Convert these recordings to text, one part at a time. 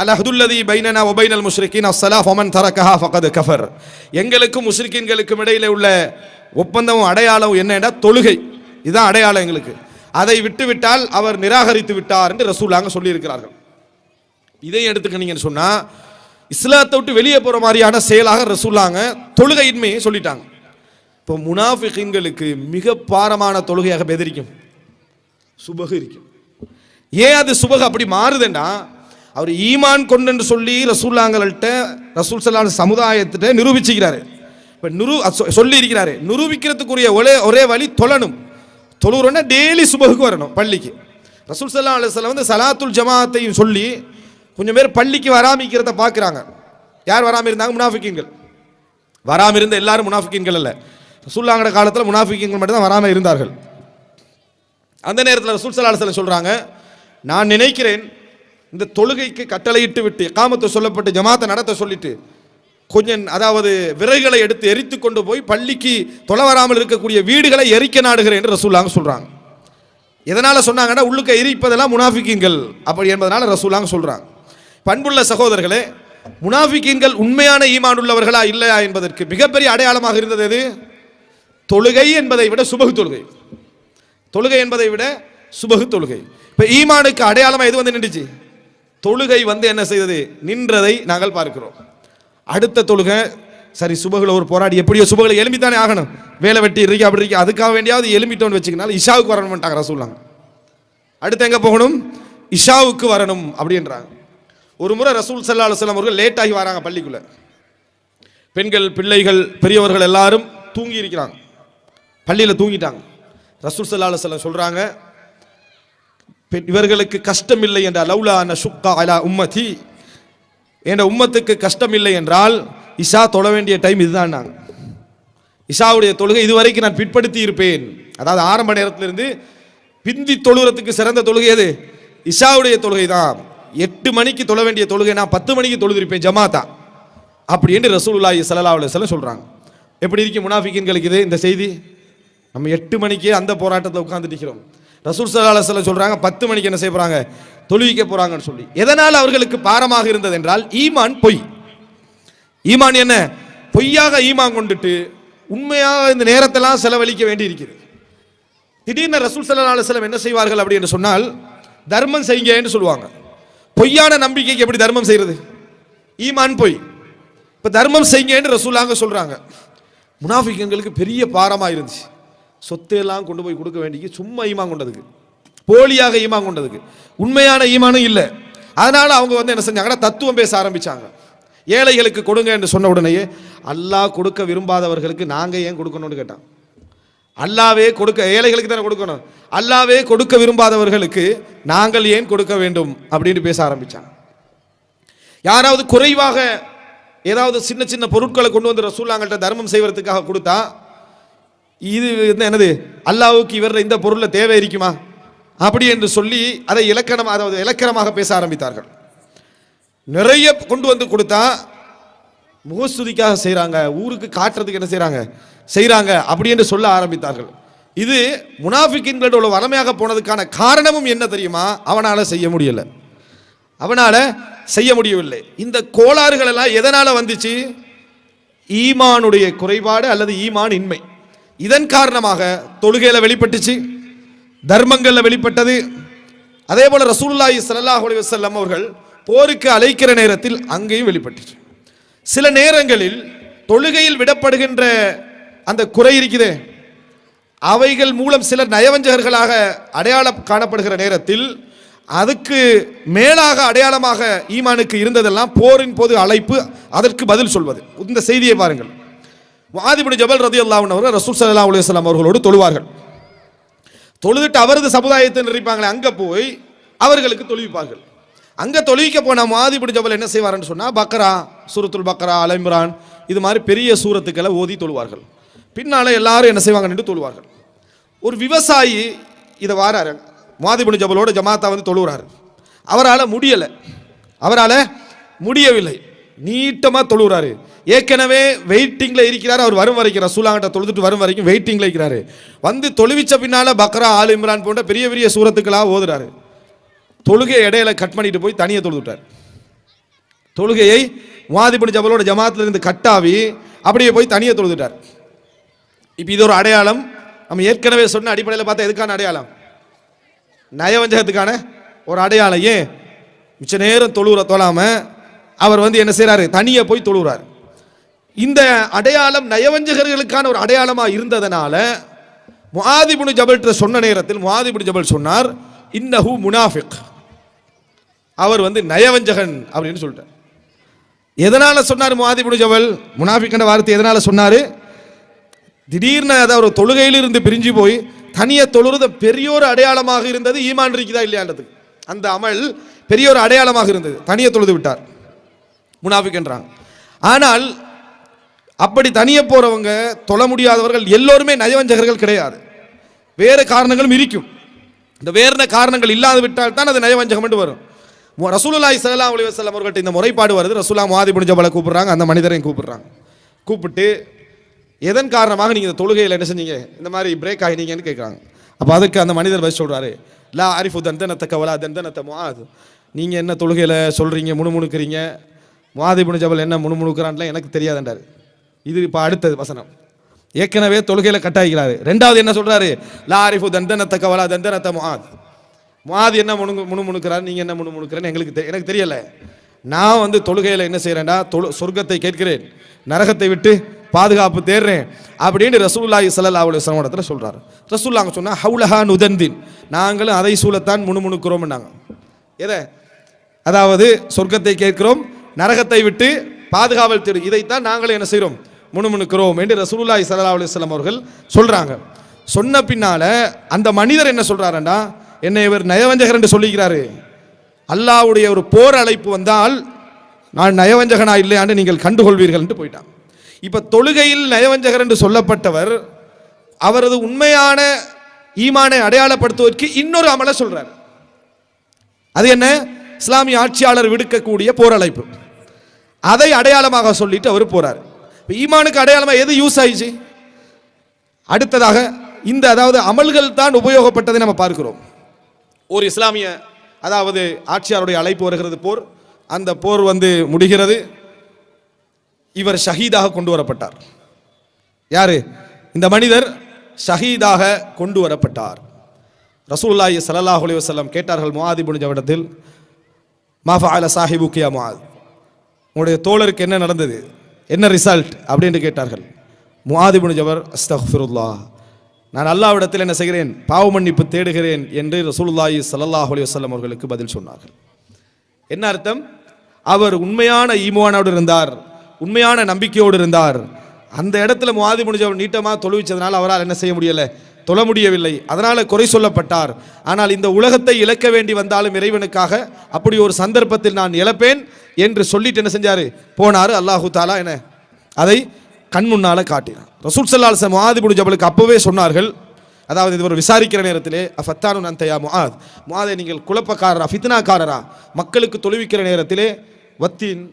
அல்ஹதுல்லதி பைனனா வ பைனல் முஷ்ரிகீன் அஸ்ஸலா ஃபமன் தரக்கஹா ஃபகத் கஃபர். எங்களுக்கும் முஷ்ரிக்கீன்களுக்கும் இடையிலே உள்ள ஒப்பந்தமும் அடையாளம் என்னன்னா தொழுகை. இதுதான் அடையாளம் எங்களுக்கு. அதை விட்டுவிட்டால் அவர் நிராகரித்து விட்டார் என்று ரசூலுல்லாஹ் சொல்லி இருக்கிறார்கள். இதை எடுத்துக்கிட்டீங்கன்னு சொன்னா இஸ்லாத்தை விட்டு வெளியே போற மாதிரியான செயலாக ரசூலுல்லாஹ் தொழுகையின்மையை சொல்லிட்டாங்க. இப்போ முனாஃபிகீன்களுக்கு மிக பாரமான தொழுகையாக பெதிரிக்கும் சுபஹ் இருக்கும். ஏன் அது சுபஹ் அப்படி மாறுதுன்னா அவர் ஈமான் கொண்டு சொல்லி ரசூலுல்லாஹ்ங்கள்ட்ட ரசூல் ஸல்லல்லாஹு அலைஹி சமுதாயத்திட்ட நிரூபிச்சுக்கிறாரு. இப்போ சொல்லி இருக்கிறாரு. நிரூபிக்கிறதுக்குரிய ஒரே வழி தொழணும். தொழுகிறோன்னா டெய்லி சுபஹுக்கு வரணும் பள்ளிக்கு. ரசூல் ஸல்லல்லாஹு அலைஹி வஸல்லம் வந்து சலாத்துல் ஜமாஅத்தையும் சொல்லி கொஞ்சம் பேர் பள்ளிக்கு வராமிக்கிறத பார்க்குறாங்க. யார் வராமல் இருந்தாங்க? முனாஃபிகீன்கள். வராமல் இருந்த எல்லாரும் முனாஃபிகீன்கள் அல்ல. ரசூலுல்லாஹ்ங்கட காலத்தில் முனாஃபிகீன்கள் மட்டும் தான் வராமல் இருந்தார்கள். அந்த நேரத்தில் ரசூல் ஸல்லல்லாஹு அலைஹி வஸல்லம் சொல்கிறாங்க, நான் நினைக்கிறேன் இந்த தொழுகைக்கு கட்டளையிட்டு விட்டு இகாமத்து சொல்லப்பட்டு ஜமாத்தை நடத்த சொல்லிட்டு கொஞ்சம் அதாவது விறகுகளை எடுத்து எரித்து கொண்டு போய் பள்ளிக்கு தொலை வராமல் இருக்கக்கூடிய வீடுகளை எரிக்க நாடுகிறேன் என்று ரசூலுல்லாஹ் சொல்கிறாங்க. எதனால் சொன்னாங்கன்னா உள்ளுக்க எரிப்பதெல்லாம் முனாஃபிகீன்கள் அப்படி என்பதனால ரசூலுல்லாஹ் சொல்கிறாங்க. பண்புள்ள சகோதரர்களே, முனாஃபிகீன்கள் உண்மையான ஈமான் உள்ளவர்களா இல்லையா என்பதற்கு மிகப்பெரிய அடையாளமாக இருந்தது எது? தொழுகை என்பதை விட சுபஹ் தொழுகை. தொழுகை என்பதை விட சுபஹ் தொழுகை. இப்போ ஈமானுக்கு அடையாளமாக எது வந்து நின்றுச்சு? தொழுகை வந்து என்ன செய்தது? நின்றதை நாங்கள் பார்க்கிறோம். அடுத்த தொழுகை சரி சுபஹ்ல ஒரு போராடி எப்படியோ சுபஹ்ல எலும்பித்தானே ஆகணும். வேலை வெட்டி இருக்கு அப்படி இருக்கு, அதுக்காக வேண்டியாவது எலும்பிட்டோன்னு வச்சுக்கனால இஷாவுக்கு வரணும்ட்டாங்க ரசூலுல்லாஹ். அடுத்து எங்கே போகணும்? இஷாவுக்கு வரணும் அப்படின்றாங்க. ஒரு முறை ரசூல் ஸல்லல்லாஹு அலைஹி வஸல்லம் அவர்கள் லேட்டாகி வராங்க பள்ளிக்குள்ள. பெண்கள் பிள்ளைகள் பெரியவர்கள் எல்லாரும் தூங்கி இருக்கிறாங்க, பள்ளியில் தூங்கிட்டாங்க. ரசூல் ஸல்லல்லாஹு அலைஹி வஸல்லம் சொல்றாங்க, இவர்களுக்கு கஷ்டம் இல்லை என்றால் லௌலா அன ஷுக்கா அலா உம்மதி, என்ற உம்மத்துக்கு கஷ்டம் இல்லை என்றால் இஷா தொழ வேண்டிய டைம் இதுதான். நாங்கள் இஷாவுடைய தொழுகை இதுவரைக்கும் நான் பிற்படுத்தி இருப்பேன். அதாவது ஆரம்ப நேரத்திலிருந்து பிந்தி தொழுகிறதுக்கு சிறந்த தொழுகை எது? இஷாவுடைய தொழுகை தான். 8 மணிக்கு தொழ வேண்டிய தொழுகை நான் 10 மணிக்கு தொழுதிருப்பேன் ஜமாத்தா அப்படி என்று ரசூலுல்லாஹி ஸல்லல்லாஹு அலைஹி வஸல்லம் சொல்றாங்க. எப்படி இருக்கு முனாஃபிகீன்களுக்கு இது இந்த செய்தி? நம்ம 8 மணிக்கே அந்த போராட்டத்தில் உட்கார்ந்துட்டு இருக்கிறோம். ரசூல் ஸல்லல்லாஹு அலைஹி வஸல்லம் சொல்றாங்க 10 மணிக்கு என்ன செய்ய போறாங்க? தொழுவிக்க போறாங்கன்னு சொல்லி. எதனால் அவர்களுக்கு பாரமாக இருந்தது என்றால் ஈமான் பொய். ஈமான் என்ன? பொய்யாக ஈமான் கொண்டுட்டு உண்மையாக இந்த நேரத்தெல்லாம் செலவழிக்க வேண்டி இருக்கிறது. திடீர்னு ரசூல் ஸல்லல்லாஹு அலைஹி வஸல்லம் என்ன செய்வார்கள் அப்படி என்று சொன்னால் தர்மம் செய்யுங்க என்று சொல்லுவாங்க. பொய்யான நம்பிக்கைக்கு எப்படி தர்மம் செய்யறது? ஈமான் பொய். இப்போ தர்மம் செய்யுங்க என்று ரசூலுல்லாஹ் சொல்றாங்க. முனாஃபிகீன்களுக்கு பெரிய பாரமாக இருந்துச்சு. சொத்தையெல்லாம் கொண்டு போய் கொடுக்க வேண்டிய சும்மா ஈமான் கொண்டதுக்கு, போலியாக ஈமான் கொண்டதுக்கு, உண்மையான ஈமானும் இல்லை. அதனால அவங்க வந்து என்ன செஞ்சாங்கன்னா தத்துவம் பேச ஆரம்பிச்சாங்க. ஏழைகளுக்கு கொடுங்க என்று சொன்ன உடனேயே அல்லாஹ் கொடுக்க விரும்பாதவர்களுக்கு நாங்கள் ஏன் கொடுக்கணும்னு கேட்டான். அல்லாவே கொடுக்க, ஏழைகளுக்கு தானே கொடுக்கணும், அல்லாவே கொடுக்க விரும்பாதவர்களுக்கு நாங்கள் ஏன் கொடுக்க வேண்டும் அப்படின்னு பேச ஆரம்பிச்சாங்க. யாராவது குறைவாக ஏதாவது சின்ன சின்ன பொருட்களை கொண்டு வந்து ரசூலுல்லாஹ்கிட்ட தர்மம் செய்வதற்காக கொடுத்தா இது என்னது, அல்லாஹ்வுக்கு இவர இந்த பொருள்ல தேவை இருக்குமா அப்படி என்று சொல்லி அதை இலக்கணம், அதாவது இலக்கணமாக பேச ஆரம்பித்தார்கள். நிறைய கொண்டு வந்து கொடுத்தா முகஸ்துதிக்காக செய்கிறாங்க, ஊருக்கு காட்டுறதுக்கு என்ன செய்கிறாங்க அப்படி என்று சொல்ல ஆரம்பித்தார்கள். இது முனாஃபிகீன்களோட வளமையாக போனதுக்கான காரணமும் என்ன தெரியுமா? அவனால் செய்ய முடியவில்லை. இந்த கோளாறுகள் எல்லாம் எதனால வந்துச்சு? ஈமானுடைய குறைபாடு அல்லது ஈமான் இன்மை. இதன் காரணமாக தொழுகையில வெளிப்பட்டுச்சு, தர்மங்கள்ல வெளிப்பட்டது. அதே போல ரசூலுல்லாஹி ஸல்லல்லாஹு அலைஹி வஸல்லம் அவர்கள் போருக்கு அழைக்கிற நேரத்தில் அங்கேயும் வெளிப்பட்டுச்சு. சில நேரங்களில் தொழுகையில் விடப்படுகின்ற அந்த குறை இருக்குதே, அவைகள் மூலம் சிலர் நயவஞ்சகர்களாக அடையாளம் காணப்படுகிற நேரத்தில் அதுக்கு மேலாக அடையாளமாக ஈமானுக்கு இருந்ததெல்லாம் போரின் போது அழைப்பு, அதற்கு பதில் சொல்வது. இந்த செய்தியை பாருங்கள். முஆத் இப்னு ஜபல் ரலியல்லாஹு அன்ஹு அவர்கள் ரசூல் ஸல்லல்லாஹு அலைஹி வஸல்லம் அவர்களோடு தொழுவார்கள். தொழுதுட்டு அவரது சமுதாயத்தை நினைப்பாங்களே அங்கே போய் அவர்களுக்கு தொழுவிப்பார்கள். அங்கே தொழுவிக்க போன முஆத் இப்னு ஜபல் என்ன செய்வார்னு சொன்னால் பக்ரா, சூரத்துல் பக்ரா, அல் இம்ரான் இது மாதிரி பெரிய சூரத்துக்களை ஓதி தொழுவார்கள். பின்னால் எல்லாரும் என்ன செய்வாங்க என்று தொழுவார்கள். ஒரு விவசாயி இதை வாராரு, முஆத் இப்னு ஜபலோட ஜமாத்தா வந்து தொழுகிறாரு. அவரால் முடியவில்லை, நீட்டமாக தொழுகிறாரு. ஏற்கனவே வெயிட்டிங்கில் இருக்கிறார். அவர் வரும் வரைக்கும் ரசூலுல்லாஹ்கிட்ட தொழுதுட்டு வரும் வரைக்கும் வெயிட்டிங்கில் இருக்கிறாரு. வந்து தொழுவிச்ச பின்னால் பக்ரா, ஆல் இம்ரான் போன்ற பெரிய பெரிய சூரத்துக்களாக ஓதுறாரு. தொழுகை இடையில கட் பண்ணிட்டு போய் தனியாக தொழுதுட்டார். தொழுகையை முஆத் இப்னு ஜபலோட ஜமாத்துல இருந்து கட்டாவி அப்படியே போய் தனியே தொழுதுட்டார். இப்போ இது ஒரு அடையாளம். நம்ம ஏற்கனவே சொன்ன அடிப்படையில் பார்த்தா எதுக்கான அடையாளம்? நயவஞ்சகத்துக்கான ஒரு அடையாளம். ஏன் மிச்ச நேரம் தொழாம அவர் என்ன செய்யறாரு? தனியே போய் தொழுகிறார். இந்த அடையாளம் நயவஞ்சகர்களுக்கான ஒரு அடையாளமா இருந்ததனால முஆத் இப்னு ஜபல் சொன்ன நேரத்தில் முஆத் இப்னு ஜபல் சொன்னார், இன்னஹு முனாஃபிக், அவர் நயவஞ்சகன் அப்படின்னு சொல்லிட்டார். எதனால சொன்னார் முஆத் இப்னு ஜபல் முனாஃபிக் என்ற வார்த்தை? எதனால சொன்னாரு? திடீர்னு அதாவது தொழுகையிலிருந்து பிரிஞ்சு போய் தனியே தொழுறது பெரிய ஒரு அடையாளமாக இருந்தது. ஈமான் இருக்குதா இல்லையான்றதுக்கு அந்த அமல் பெரிய ஒரு அடையாளமாக இருந்தது. தனியே தொழுது விட்டார், முனாஃபிக் என்றாங்க. ஆனால் அப்படி தனியே போறவங்க, தொழ முடியாதவர்கள் எல்லோருமே நயவஞ்சகர்கள் கிடையாது. வேறு காரணங்களும் இருக்கும். இந்த வேறு காரணங்கள் இல்லாது விட்டால் தான் அது நயவஞ்சகம் என்று வரும். ரசூலுல்லாஹி ஸல்லல்லாஹு அலைஹி வஸல்லம் அவர்கள்ட்ட இந்த முறைப்பாடு வருது. ரசூலுல்லாஹ் முஆத் இப்னு ஜபலை கூப்பிடுறாங்க, அந்த மனிதரையும் கூப்பிடுறாங்க. கூப்பிட்டு எதன் காரணமாக நீங்கள் இந்த தொழுகையில் என்ன செஞ்சீங்க, இந்த மாதிரி பிரேக் ஆகினீங்கன்னு கேட்குறாங்க. அப்போ அதுக்கு அந்த மனிதர் பதில் சொல்கிறாரு, லா அரிஃபு தந்தனத்த கவலா தந்தனத்த முஆத், நீங்கள் என்ன தொழுகையில் சொல்கிறீங்க, முணுமுணுக்கிறீங்க, முஆத் இப்னு ஜபல் என்ன முணுமுணுக்கிறான்லாம் எனக்கு தெரியாதுன்றார். இது இப்போ அடுத்தது வசனம். ஏற்கனவே தொழுகையில் கட்டாயிக்கிறாரு. ரெண்டாவது என்ன சொல்கிறாரு? லா அரிஃபு தந்தனத்த கவலா தந்தனத்த முஆத், முஆத் என்ன முணுமுணுக்கிறார், நீங்கள் என்ன முணுமுணுக்கிறேன்னு எனக்கு தெரியலை. நான் தொழுகையில் என்ன செய்கிறேன்டா, சொர்க்கத்தை கேட்கிறேன், நரகத்தை விட்டு பாதுகாப்பு தேடுறேன் அப்படின்னு ரசூலுல்லாஹி ஸல்லல்லாஹு அலைஹி வஸல்லம் இடத்துல சொல்றாரு. ரசூலுல்லாஹ் சொன்னா ஹவுலஹா நுதந்தின், நாங்களும் அதை சூழத்தான் முணுமுணுக்கிறோம்னாங்க. எதை? அதாவது சொர்க்கத்தை கேட்கிறோம், நரகத்தை விட்டு பாதுகாவல் தேடு, இதைத்தான் நாங்களும் என்ன செய்கிறோம், முணுமுணுக்கிறோம் என்று ரசூலுல்லாஹி ஸல்லல்லாஹு அலைஹி வஸல்லம் அவர்கள் சொல்றாங்க. சொன்ன பின்னால அந்த மனிதர் என்ன சொல்றாருன்னா, என்னை இவர் நயவஞ்சகர் என்று சொல்லிக்கிறாரு, அல்லாஹ்வுடைய ஒரு போர் அழைப்பு வந்தால் நான் நயவஞ்சகனா இல்லையான்னு நீங்கள் கண்டுகொள்வீர்கள் என்று போயிட்டான். இப்ப தொழுகையில் நயவஞ்சகர் என்று சொல்லப்பட்டவர் அவரது உண்மையான ஈமானை அடையாளப்படுத்துவதற்கு இன்னொரு அமலை சொல்றார். அது என்ன? இஸ்லாமிய ஆட்சியாளர் விடுக்கக்கூடிய போர் அழைப்பு. அதை அடையாளமாக சொல்லிட்டு அவர் போறார். ஈமானுக்கு அடையாளமா எது யூஸ் ஆயிடுச்சு? அடுத்ததாக இந்த அதாவது அமல்கள் தான் உபயோகப்பட்டதை நம்ம பார்க்கிறோம். ஒரு இஸ்லாமிய அதாவது ஆட்சியாளருடைய அழைப்பு வருகிறது, போர். அந்த போர் முடிகிறது. இவர் ஷஹீதாக கொண்டு வரப்பட்டார். யாரு? இந்த மனிதர் ஷஹீதாக கொண்டு வரப்பட்டார். ரசூலுல்லாஹி ஸல்லல்லாஹு அலைஹி வஸல்லம் கேட்டார்கள் முஆத் இப்னு ஜபலிடத்தில், மா ஃபஅல சாஹிபுக யா முஆத், உங்களுடைய தோழருக்கு என்ன நடந்தது, என்ன ரிசல்ட் அப்படின்னு கேட்டார்கள். முஆத் இப்னு ஜபல், அஸ்தக்ஃபிருல்லாஹ், நான் அல்லாஹ்விடத்தில் என்ன செய்கிறேன், பாவ மன்னிப்பு தேடுகிறேன் என்று ரசூலுல்லாஹி ஸல்லல்லாஹு அலைஹி வஸல்லம் அவர்களுக்கு பதில் சொன்னார்கள். என்ன அர்த்தம்? அவர் உண்மையான ஈமானோடு இருந்தார், உண்மையான நம்பிக்கையோடு இருந்தார். அந்த இடத்துல முஆத் இப்னு ஜபல் நீட்டமாக தொழுவிச்சதனால் அவரால் என்ன செய்ய முடியல, தொழ முடியவில்லை. அதனால குறை சொல்லப்பட்டார். ஆனால் இந்த உலகத்தை இழக்க வேண்டி வந்தாலும் இறைவனுக்காக அப்படி ஒரு சந்தர்ப்பத்தில் நான் இழப்பேன் என்று சொல்லிட்டு என்ன செஞ்சாரு, போனாரு. அல்லாஹு தாலா என்ன அதை கண் முன்னால காட்டினார். ரசூல் ஸல்லல்லாஹு அலைஹி வஸல்லம் முஆத் இப்னு ஜபலுக்கு அப்பவே சொன்னார்கள், அதாவது இது விசாரிக்கிற நேரத்திலே, அஃபத்தானு அன்த யா முஆத், முஆதை நீங்கள் குழப்பக்காரரா, ஃபித்னாக்காரரா, மக்களுக்கு தொழுவிக்கிற நேரத்திலே வத்தின்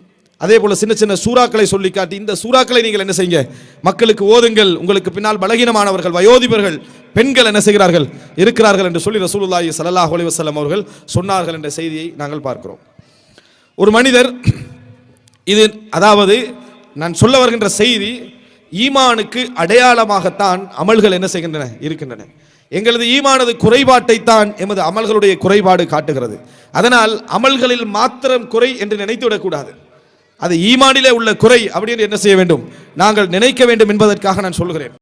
அதே போல சின்ன சின்ன சூறாக்களை சொல்லி காட்டி, இந்த சூறாக்களை நீங்கள் என்ன செய்யுங்க, மக்களுக்கு ஓதுங்கள், உங்களுக்கு பின்னால் பலகீனமானவர்கள், வயோதிபர்கள், பெண்கள் என்ன செய்கிறார்கள், இருக்கிறார்கள் என்று சொல்லி ரசூலுல்லாஹி ஸல்லல்லாஹு அலைஹி வஸல்லம் அவர்கள் சொன்னார்கள் என்ற செய்தியை நாங்கள் பார்க்கிறோம். ஒரு மனிதர், இது அதாவது நான் சொல்ல வருகின்ற செய்தி, ஈமானுக்கு அடையாளமாகத்தான் அமல்கள் என்ன செய்கின்றன, இருக்கின்றன. எங்களது ஈமானது குறைபாட்டை தான் எமது அமல்களுடைய குறைபாடு காட்டுகிறது. அதனால் அமல்களில் மாத்திரம் குறை என்று நினைத்து விடக்கூடாது. அது ஈமானிலே உள்ள குறை அப்படின்னு என்ன செய்ய வேண்டும், நாங்கள் நினைக்க வேண்டும் என்பதற்காக நான் சொல்கிறேன்.